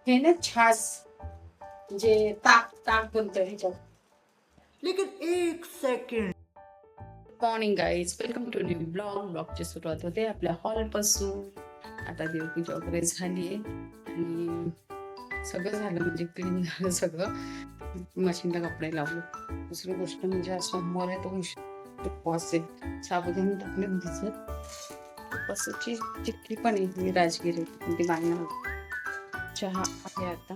हे ना छास म्हणजे ताक ताक बनतं ह्याच्यात. लेकिन एक second. Morning guys, welcome to new ब्लॉगची सुरुवात होते आपल्या हॉलपासून. आता देवपूजा वगैरे झाली आहे आणि सगळं झालं म्हणजे क्लीन झालं सगळं. मशीनला कपडे लावले. दुसरी गोष्ट म्हणजे आज सोमवार आहे तो उपवास आहे. साबुदाणे टाकले भिजत. उपवासाची चिक्की पण आहे राजगिरी ती बांधणार. चहा आहे आता.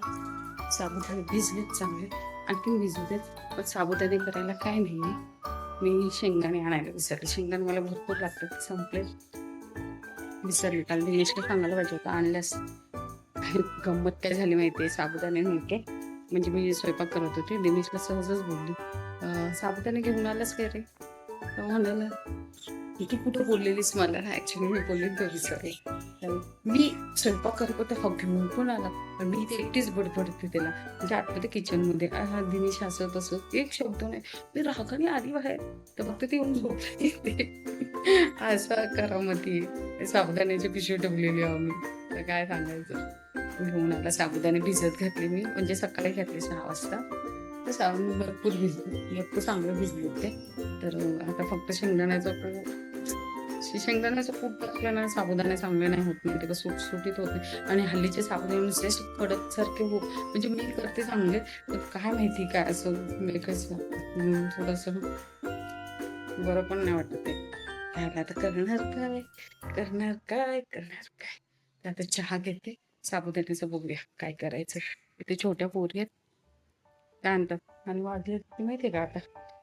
साबुदाणे भिजलेत चांगले, आणखीन भिजू देत. पण साबुदाणे करायला काय नाही, मी शेंगदाणे आणायला विसरले. शेंगदाणे मला भरपूर लागतात, संपले विसरले. काल दिनेशला सांगायला पाहिजे होतं आणल्यास. गंमत काय झाली माहितीये, साबुदाणे नव्हते म्हणजे मी स्वयंपाक करत होते. दिनेशला सहजच बोलली, साबुदाणे घेऊन आलास काय रे? तर म्हणाला तू कुठं बोललेलीस मला. ऍक्च्युली मी बोलले तो विसरले. मी स्वयंपाक करत होते, हा घेऊन पण आला. पण मी ते एकटीच बडबडते त्याला, म्हणजे आतमध्ये किचन मध्ये. हा दिनेश असं तसं एक शब्द नाही. मी रागाने आली बाहेर तर फक्त ती येऊन झोपली. असं करामती. साबुदाण्याची पिशवी ठेवलेली आम्ही, तर काय सांगायचं. घेऊन आला साबुदाणे भिजत घातले मी, म्हणजे सकाळी घातले 6 वाजता. तर साबुदाणे भरपूर चांगलं भिजले ते. तर आता फक्त शेंगदाण्याचं कूट टाकलं ना, साबुदाणे चांगले नाही होत नाही, ते सुटसुटीत होत नाही. आणि हल्लीचे साबुदाणे नुसते कडक सारखे म्हणजे मी करते चांगले, तर काय माहिती काय असं मेकच थोडस बरं पण नाही वाटत ते खायला. आता करणार काय. आता चहा घेते, साबुदाण्याचं बघूया काय करायचं. इथे छोट्या पोरी आहेत, काय आणतात. आणि वाजले माहितीये का आता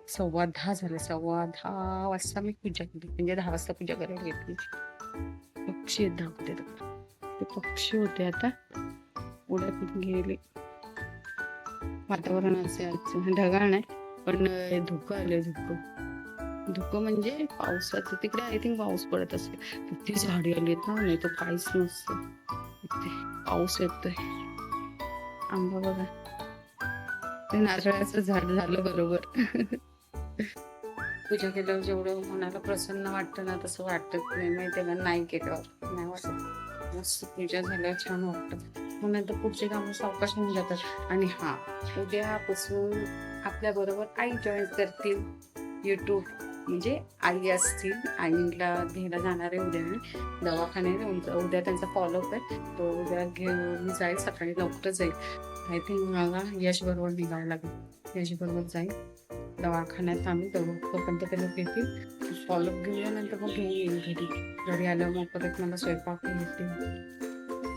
10:15 झाले. 10:15 वाजता मी पूजा केली, म्हणजे 10 वाजता पूजा करायला घेतली. पक्षी धावते, ते पक्षी होते आता उड्यात गेले. वातावरण असे ढगाळ नाही, पण धुकं आले. धुकं म्हणजे पावसाचं. तिकडे आय थिंक पाऊस पडत असेल. किती झाडी आली आहेत ना, नाही तर काहीच नसतं इथे. पाऊस येतोय. आंबा बघा, ते नारळाचं झाड झालं बरोबर. पूजा केल्यावर जेवढं मनाला प्रसन्न वाटतं ना, तसं वाटत नाही माहिती का. नाही केल्यावर नाही वाटत. मस्त पूजा झाल्यावर छान वाटतं. मग नंतर पुढचे कामं सावकाश होऊन जातात. आणि हा, उद्यापासून आपल्या बरोबर आई जॉईन करतील युट्यूब. म्हणजे आई असतील, आईला घ्यायला जाणार आहे उद्या मी दवाखान्यात. उद्या त्यांचा फॉलोअप आहे, तो उद्या घेऊन जाईल. सकाळी लवकर जाईल. आय थिंक मला यश बरोबर निघावं लागेल. यश बरोबर जाईल दवाखान्यात. आम्ही तोपर्यंत ते लोक येतील, फॉलोअप घेऊयानंतर मग घेऊन येईल घरी आल्यावर. मग परत मला स्वयंपाक येतील,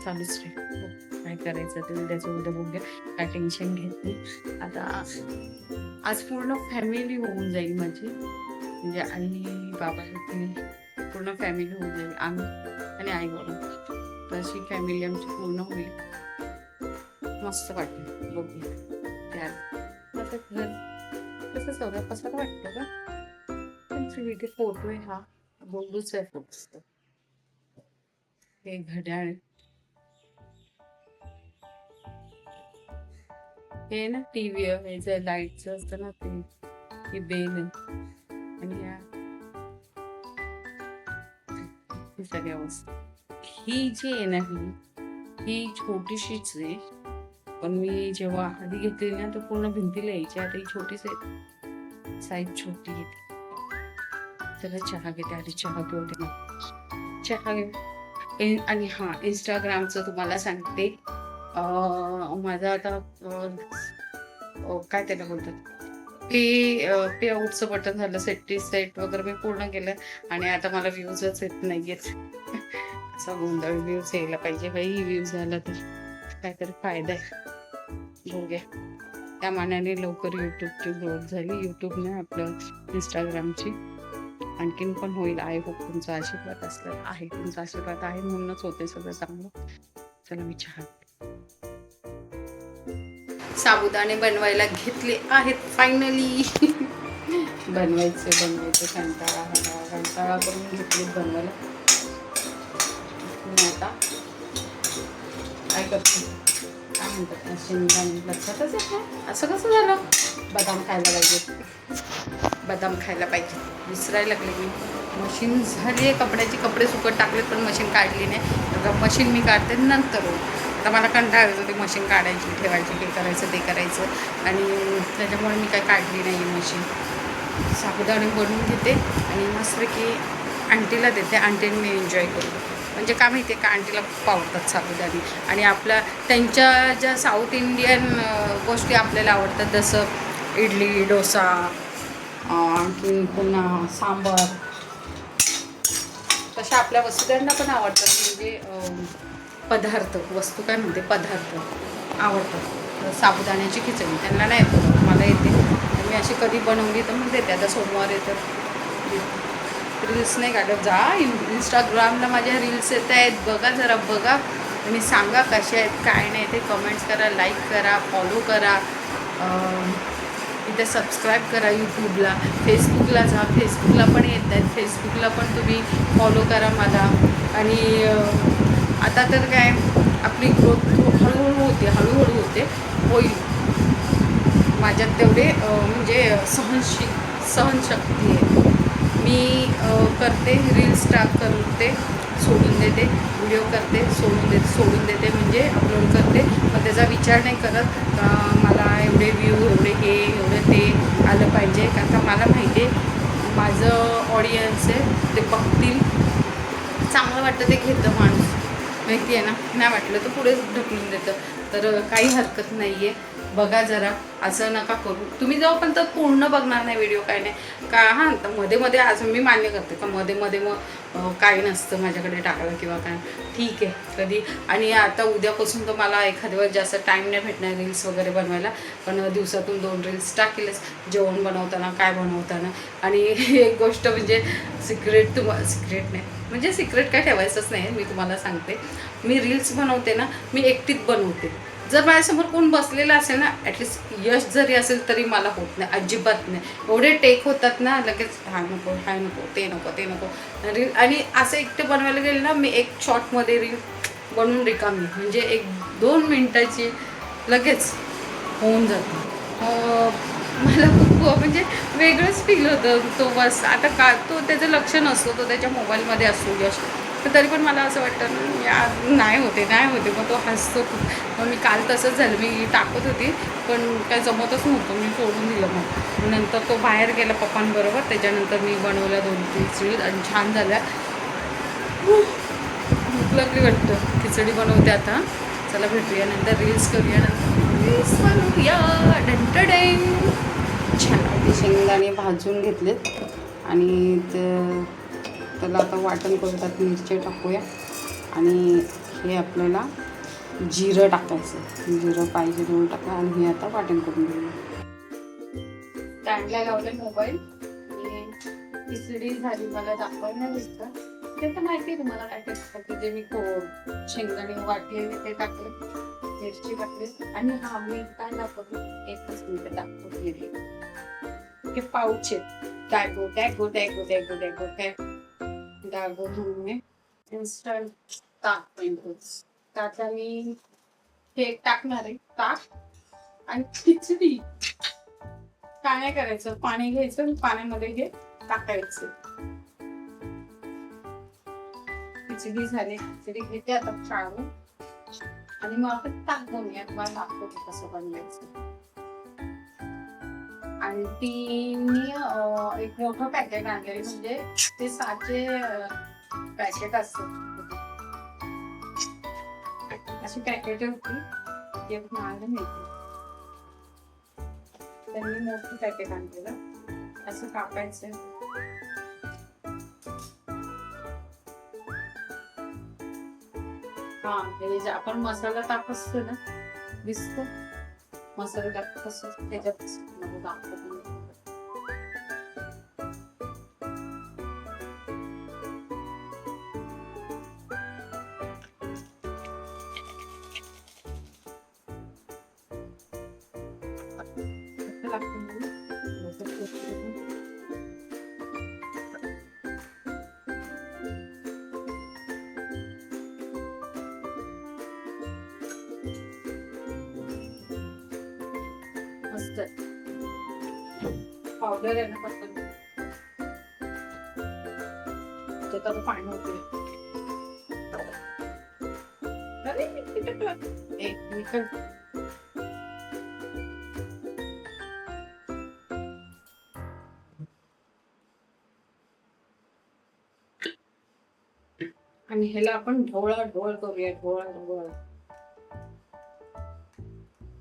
चालूच राहील. काय करायचं ते उद्याचं उद्या बघूया, काय टेन्शन घेत नाही. आता आज पूर्ण फॅमिली होऊन जाईल माझी, म्हणजे आई बाबा पूर्ण फॅमिली होऊन जाईल. आम्ही आणि आई बाबा, तशी फॅमिली आमची पूर्ण होईल. मस्त वाटेल बघूया. त्यात घर कसं सगळं कसं वाटतं का. पण फोटो आहे हा, बोलूच आहे फोटो. हे घड्याळ, हे ना टीव्ही हे लाईटचं असतं ना, ते ही बेल आहे. आणि ही सगळ्या वस्तू, ही जी आहे ना, ही छोटीशीच आहे. पण मी जेव्हा आधी घेतली ना, तर पूर्ण भिंतीला यायची. आता ही छोटीच आहे, साईज छोटी आहे. चला चहा घेते आधी, चहा घेते मग चहा घे. आणि हा, इंस्टाग्रामचं तुम्हाला सांगते. माझं आता काय त्याला बोलतात, पे आउटचं बटन झालं. सेट वगैरे मी पूर्ण केलं, आणि आता मला व्ह्यूजच येत नाहीयेत. असा गोंधळ. व्ह्यूज यायला पाहिजे बाई. व्ह्यूज झाला तर काहीतरी फायदा आहे. बघूया. त्या मानाने लवकर युट्यूबची ग्रोथ झाली, युट्यूबने आपलं इंस्टाग्रामची. आणखीन पण होईल. आय होप तुमचा आशीर्वाद असला आहे. तुमचा आशीर्वाद आहे म्हणूनच होते सगळं चांगलं. चला मी चहा. साबुदाणे बनवायला घेतले आहेत फायनली. बनवायचे कंटाळा करून घेतले बनवायला. आता काय करते, काय म्हणतात, शेंगदाणे लक्षातच येत नाही. असं कसं झालं. बदाम खायला पाहिजे. विसरायला लागले मी. मशीन झाली आहे कपड्याची, कपडे सुकत टाकलेत, पण मशीन काढली नाही. मशीन मी काढते नंतर. तर मला कंटाळा येतो ते मशीन काढायची, ठेवायची, हे करायचं, ते करायचं. आणि त्याच्यामुळे मी काय काढली नाही आहे मशीन. साबुदाणे बनवून घेते आणि मस्तपैकी आंटीला देते. आंटीने मी एन्जॉय करू. म्हणजे का माहिती आहे का, आंटीला खूप आवडतात साबुदाणे. आणि आपल्या त्यांच्या ज्या साऊथ इंडियन गोष्टी आपल्याला आवडतात, जसं इडली, डोसा, आणखी पुन्हा सांबार, तशा आपल्या वस्तू पण आवडतात. म्हणजे पदार्थ, वस्तू काय म्हणते, पदार्थ आवडतात. साबुदाण्याची खिचडी त्यांना नाही येत, मला येते. मी अशी कधी बनवली तर मग देते. आता सोमवार येतं, रील्स नाही काढत. जा इंस्टाग्रामला माझ्या रील्स येत आहेत, बघा जरा बघा आणि सांगा कसे आहेत काय नाही ते. कमेंट्स करा, लाईक करा, फॉलो करा, इथे सबस्क्राईब करा यूट्यूबला. फेसबुकला जा, फेसबुकला पण येत आहेत, फेसबुकला पण तुम्ही फॉलो करा मला. आणि आता तर काय आपली ग्रोथ हळूहळू होते, होईल. माझ्यात तेवढे म्हणजे सहनशक्ती आहे. मी करते, रील्स करते, सोडून देते, व्हिडिओ करते, सोडून देते म्हणजे अपलोड करते. मग त्याचा विचार नाही करत का मला एवढे व्ह्यू, एवढे ते आलं पाहिजे. कारण का मला माहिती आहे माझं ऑडियन्स आहे, ते बघतील, चांगलं वाटतं ते घेतं माणूस, माहिती आहे ना. नाही वाटलं तर पुढे ढकलून देतं. तर काही हरकत नाही आहे, बघा जरा, असं नका करू तुम्ही. जाऊ पण तर पूर्ण बघणार नाही व्हिडिओ, काय नाही का. हां, तर मध्ये मध्ये आज मी मान्य करते का मध्ये मध्ये मग काही नसतं माझ्याकडे टाकायला किंवा काय, ठीक आहे कधी. आणि आता उद्यापासून तर मला एखाद्या वेळेस जास्त टाईम नाही भेटणार रील्स वगैरे बनवायला, पण दिवसातून 2 रील्स टाकेलच, जेवण बनवताना, काय बनवताना. आणि एक गोष्ट म्हणजे सिक्रेट नाही, म्हणजे सिक्रेट काय ठेवायचंच नाही, मी तुम्हाला सांगते. मी रील्स बनवते ना, मी एकटीच बनवते. जर माझ्यासमोर कोण बसलेलं असेल ना, ॲटलिस्ट यश जरी असेल तरी मला होत नाही, अजिबात नाही. एवढे टेक होतात ना लगेच, हा नको, ते नको रील. आणि असं एकटं बनवायला गेलं ना, मी एक शॉर्टमध्ये रील बनवून रिकामी, म्हणजे 1-2 मिनटाची लगेच होऊन जातं. मला खूप म्हणजे वेगळंच फील होतं. तो बस आता का तो त्याचं लक्ष नसतो, तो त्याच्या मोबाईलमध्ये असतो यश, तर तरी पण मला असं वाटतं ना यार नाही होते. मग तो हसतो खूप. मग मी काल तसंच झालं, मी टाकत होती पण काय जमतच नव्हतं, मी सोडून दिलं. मग नंतर तो बाहेर गेला पप्पांबरोबर, त्याच्यानंतर मी बनवल्या 2-3 रील्स आणि छान झाल्या. भूक लागली वाटतं, खिचडी बनवते आता. चला भेटूया नंतर, रील्स करूया, नंतर रील्स बनवूया. छान ते शेंगदाणे भाजून घेतलेत आणि त्याला आता वाटण करू, त्यात मिरची टाकूया आणि हे आपल्याला जिरं टाकायचं. जिरं पाहिजे म्हणून टाका आणि हे आता वाटण करून घेऊया. स्टँडला लावले मोबाईल आणि खिचडी झाली, मला दाखवायला भेटतं. ते तर माहिती आहे तुम्हाला काय टाकतं, जे मी शेंगदाणे वाटलेले ते टाकले, मिरची टाकली आणि हा मी काय दाखवतो, 1 मिनिट दाखवतो. हे पाऊच आहेत, डागो म्हणून इन्स्टंट ताक मिळतोच. त्यात मी हे टाकणार आहे, ताक आणि खिचडी. काय नाही करायचं, पाणी घ्यायचं, पाण्यामध्ये हे टाकायचं. खिचडी झाली, खिचडी घेते आता काढून आणि मग आपण ताक बनवूया. तुम्हाला दाखवते कसं बनवायचं. आणि ती मी एक मोठं पॅकेट आणलेली, म्हणजे ते 6चे पॅकेट असतात, अशी पॅकेट होती, ती महाग मिळते. त्यांनी मोठं पॅकेट आणलेलं, असं कापायचं. हा, हे जे आपण मसाला टाकत असतो ना, दिसतो मसाला टाकत असतो त्याच्यात मला दाखवत. मस्त पावडर आहे ना, पटकन त्यात आता पाणी होते. अरे किती टाकलं? एक मिनिट. आणि ह्याला आपण ढवळा ढवळ करूया. ढवळा ढवळ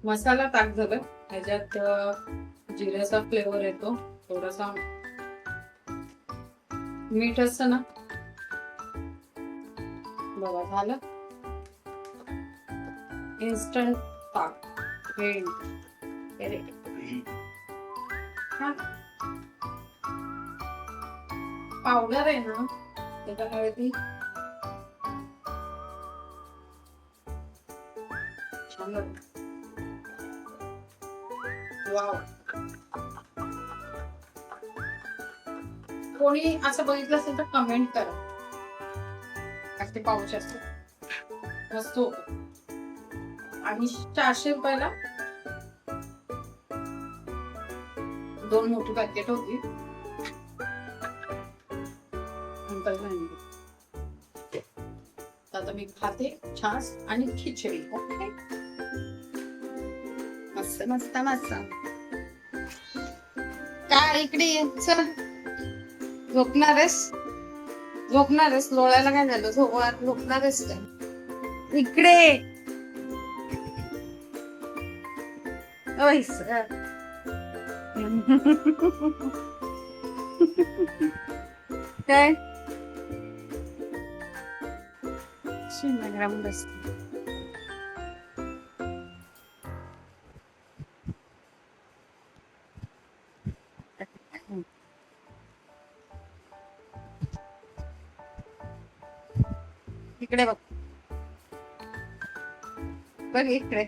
मसाला टाक झालं ह्याच्यात. जिऱ्याचा फ्लेवर येतो. थोडासा मीठ असतं ना. बघा झालं. इन्स्टंट ताक पावडर आहे ना त्याच्यामुळे ती छान लागते. वाव. कोणी असं बघितलं असेल तर कमेंट करा. असे पाऊच असतो मस्त होतो. आणि 400 रुपयाला 2 मोठी पॅकेट होती. आता मी खाते छास आणि खिचडी. ओके मस्त मस्त मस्त. काय इकडे ये चल. झोपणारेस लोळायला काय झालं? झोपणारेस काय? इकडे ओय सर. काय शिंदग्राम बसते. इकडे बघ बघ इकडे.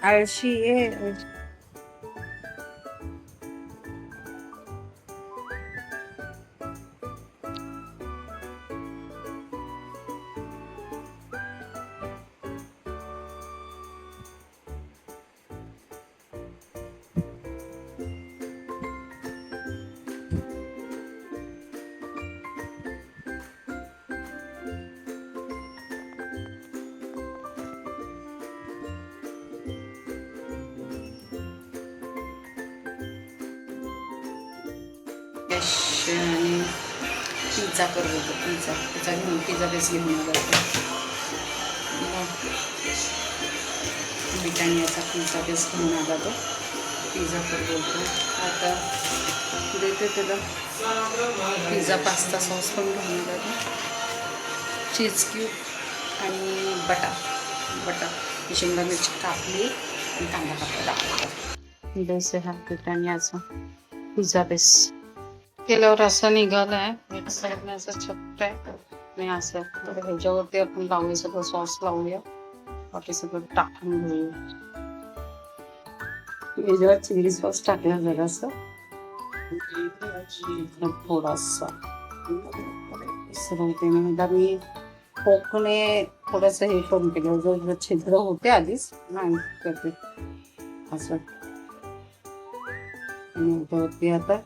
आळशी आहे. आणि पिझ्झा करत होतो. पिझ्झा बेस घेऊन आला होता. ब्रिटानियाचा पिझ्झा बेस घेऊन आला तो. पिझ्झा करत होतो. आता देते त्याला पिझ्झा पास्ता सॉस पण घेऊन आला होता. चीज क्यूब आणि बटा शिमला मिरची कापली आणि कांदा कापला टाकला. बेस हा ब्रिटानियाचा पिझ्झा बेस केल्यावर असं निघालाय. एक साईडने असं छप्प आहे आणि असं. तर ह्याच्यावरती आपण लावूया सगळं सॉस लावूया. बाकी सगळं टाकून घेऊया. याच्यावर चिली सॉस टाकला जरासं थोडासा. एकदा मी कोकणे थोडंसं हे करून केलं. जर छिद्र होते आधीच नाही करते असं. आणि याच्यावरती आता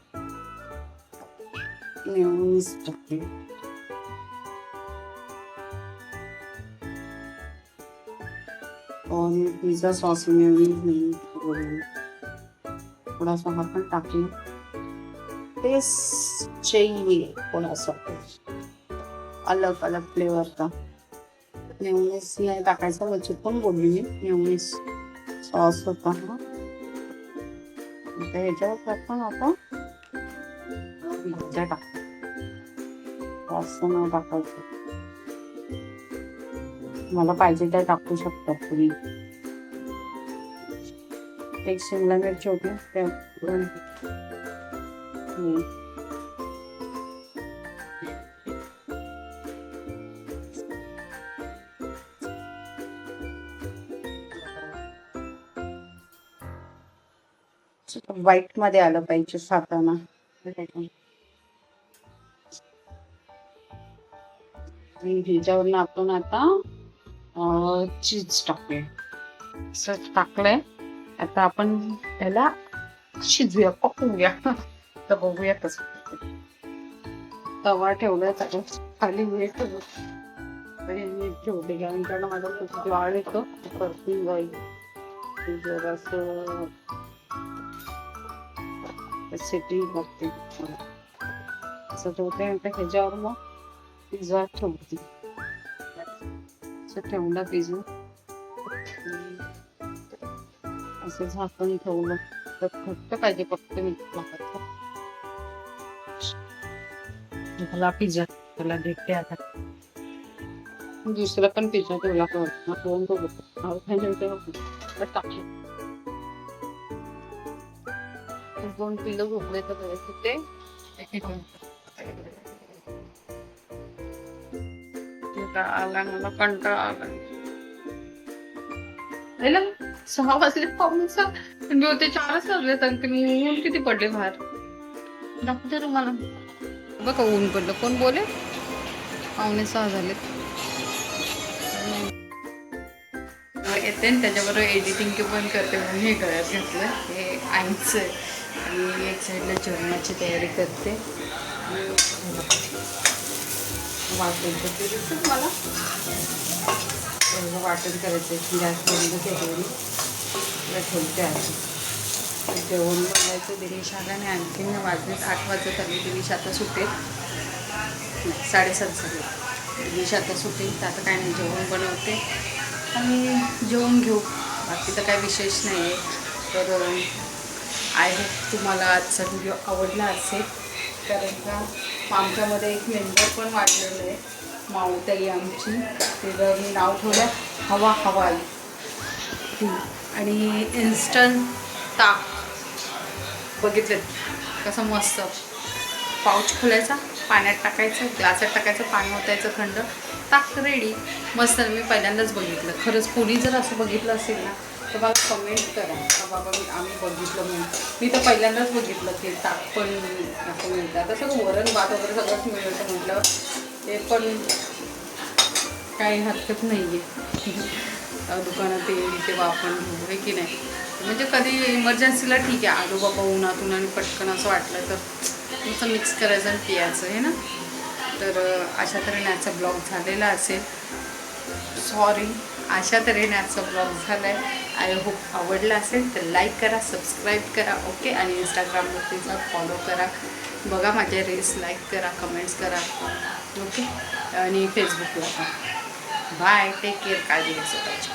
मेयोनीज टाकते. और पिज़्ज़ा सॉस मेयोनीज थोड़ा सा हाथ में टाकते. टेस्ट चाहिए थोड़ा सा अलग अलग फ्लेवर का. मेयोनीज नाही टाकायचा. वरची पण बोलली मी मेयोनीज सॉस होता हा. ह्याच्यावर आपण आता पिझ्झा टाकतो. असं न टाकायचं. मला पाहिजे त्या टाकू शकता तुम्ही. एक शिमला मिरची होती व्हाईट मध्ये आलं पाहिजे खाताना. आणि ह्याच्यावरनं आपण आता चीज टाकूया. असं टाकलंय. आता आपण त्याला शिजूया, पकवूया. तर बघूया कसं होतंय. तवा ठेवलाय त्याच्या खाली वेळ ठेवले कारण माझा खूप वाळ येतो परतून जाईल. जरासं सेटिंग बघते असं ठेवते. नंतर ह्याच्यावर मग पिझ्झा ठेवते. असं ठेवला पिझ्झा, असं झाकण ठेवलं तर घट्ट पाहिजे फक्त. मी मला पिझ्झा त्याला देखते. आता दुसरा पण पिझ्झा ठेवला दोन पिल्लं झोपले तर होते. आला मला कंटाळा आला. 6 वाजले, पाऊस होते 4च वाजले. तर ऊन किती पडले बाहेर दाखवते तुम्हाला. बघा ऊन पडलं. कोण बोले 5:45 झाले येते. त्याच्याबरोबर एडिटिंग पण करते म्हणून हे करत घेतलं. हे आईचं आहे आणि एक साईडला जेवणाची तयारी करते. वाटण करते मला वाटण करायचं. गॅस बंद केली ठेवते. आधी जेवण बनवायचं. दिनेश आला नाही आणखीन. वाजलेत 8 वाजत आली. दिनेश आता सुटेल. नाही 7:30 झाले. दिनेश आता सुटेल. तर आता काय नाही, जेवण बनवते आणि जेवण घेऊ. बाकी तर काय विशेष नाही आहे. तर आय होप तुम्हाला आजचा व्हिडिओ आवडला असेल. कारण का आमच्यामध्ये एक मेंबर पण वाढलेलं आहे, माऊताई आमची. तिला मी नाव ठेवलं हवा हवाई. आणि इन्स्टंट ताक बघितलं कसं मस्त. पाऊच खोलायचा, पाण्यात टाकायचं, ग्लासात टाकायचं, पाणी ओतायचं थंड, ताक रेडी. मस्त. मी पहिल्यांदाच बघितलं. खरंच कोणी जर असं बघितलं असेल ना तर मला कमेंट करा का बाबा आम्ही बघितलं म्हणून. मी तर पहिल्यांदाच बघितलं की ताक पण असं मिळतं. आता सगळं वरण भात वगैरे सगळंच मिळतं म्हटलं. ते पण काही हरकत नाही आहे. दुकानात येईल तेव्हा आपण घेऊ आहे की नाही. म्हणजे कधी इमर्जन्सीला ठीक आहे, आलो बाबा उन्हातून आणि पटकन असं वाटलं तर नुसतं मिक्स करायचं आणि पियाचं आहे ना. तर अशा तऱ्हेने आजचा ब्लॉग झालेला असेल. सॉरी, अशा तऱ्हेने आजचा ब्लॉग झाला आहे. आय होप आवडला असेल तर लाईक करा, सबस्क्राईब करा. ओके. आणि इंस्टाग्रामवरती जा, फॉलो करा, बघा माझ्या रील्स, लाईक करा, कमेंट्स करा. ओके. आणि फेसबुकला पण. बाय. Take care. काळजी घ्या स्वतःची.